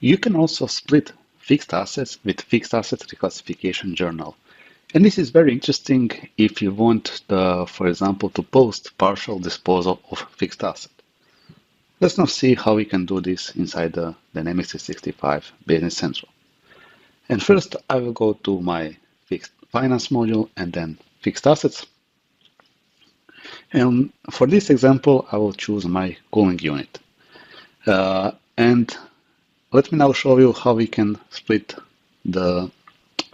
you can also split fixed assets with Fixed Asset Reclassification Journal. And this is very interesting if you want, for example, to post partial disposal of fixed asset. Let's now see how we can do this inside the Dynamics 365 Business Central. And first, I will go to my Fixed Finance module and then Fixed Assets. And for this example, I will choose my cooling unit. And let me now show you how we can split the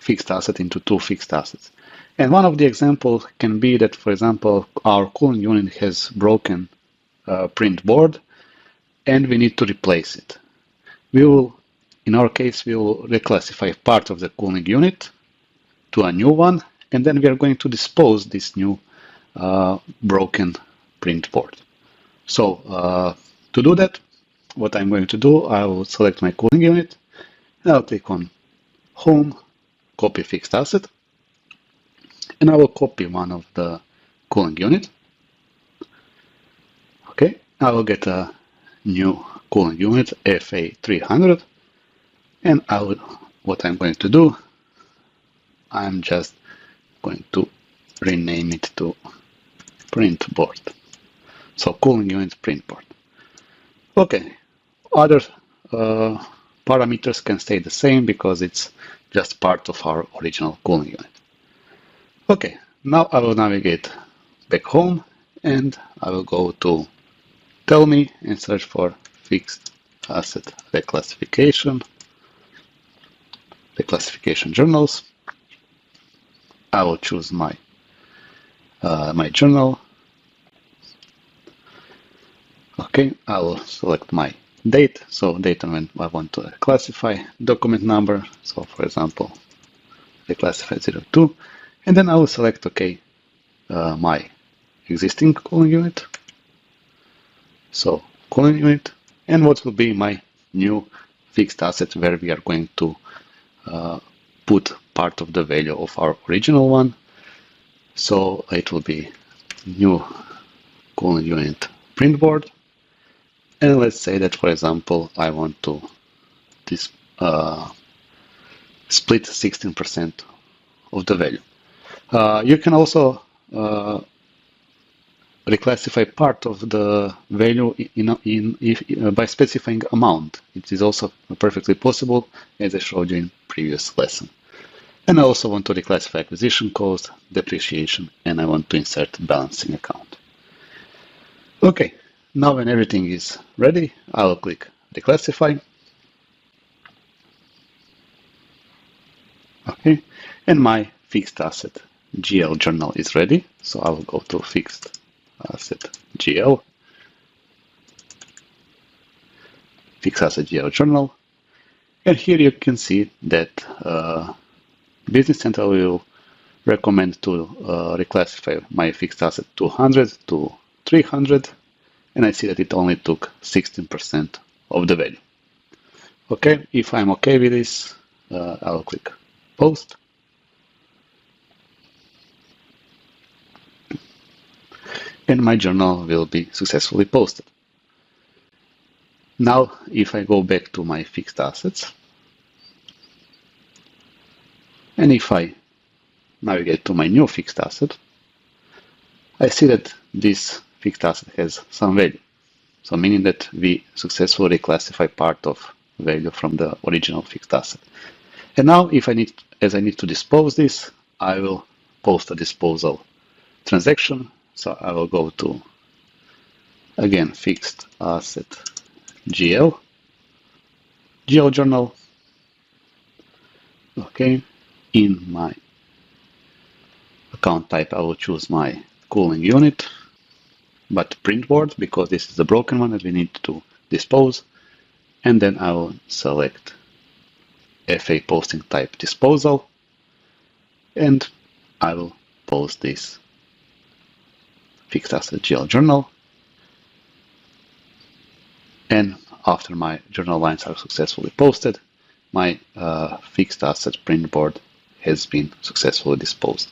fixed asset into two fixed assets. And one of the examples can be that, for example, our cooling unit has broken print board and we need to replace it. In our case, we will reclassify part of the cooling unit to a new one, and then we are going to dispose this new broken print board. So to do that, what I'm going to do, I will select my cooling unit, and I'll click on Home, Copy Fixed Asset, and I will copy one of the cooling unit. Okay, I will get a new cooling unit, FA300, and what I'm going to do, I'm just going to rename it to print board. So cooling unit print board. Okay, other parameters can stay the same because it's just part of our original cooling unit. Okay, now I will navigate back home and I will go to Tell Me and search for Fixed Asset Reclassification Journals. I will choose my journal. Okay, I will select my date, so date on when I want to classify, document number, so for example, reclassify 02, and then I will select, okay, my existing cooling unit, so cooling unit, and what will be my new fixed asset where we are going to put part of the value of our original one. So it will be new cooling unit print board. And let's say that, for example, I want to split 16% of the value. You can also reclassify part of the value by specifying amount. It is also perfectly possible, as I showed you in previous lesson. And I also want to reclassify acquisition cost, depreciation, and I want to insert balancing account. Okay, now when everything is ready, I will click Reclassify. Okay, and my fixed asset GL journal is ready. So I will go to Fixed Asset GL, Fixed Asset GL journal. And here you can see that Business Central will recommend to reclassify my fixed asset 200 to 300, and I see that it only took 16% of the value. Okay, if I'm okay with this, I will click Post. And my journal will be successfully posted. Now, if I go back to my fixed assets, and if I navigate to my new fixed asset, I see that this fixed asset has some value. So meaning that we successfully reclassify part of value from the original fixed asset. And now if I need to dispose this, I will post a disposal transaction. So I will go to, again, Fixed Asset GL journal. Okay. In my account type, I will choose my cooling unit, but print board, because this is the broken one that we need to dispose. And then I will select FA posting type disposal, and I will post this Fixed Asset GL journal. And after my journal lines are successfully posted, my fixed asset print board has been successfully disposed.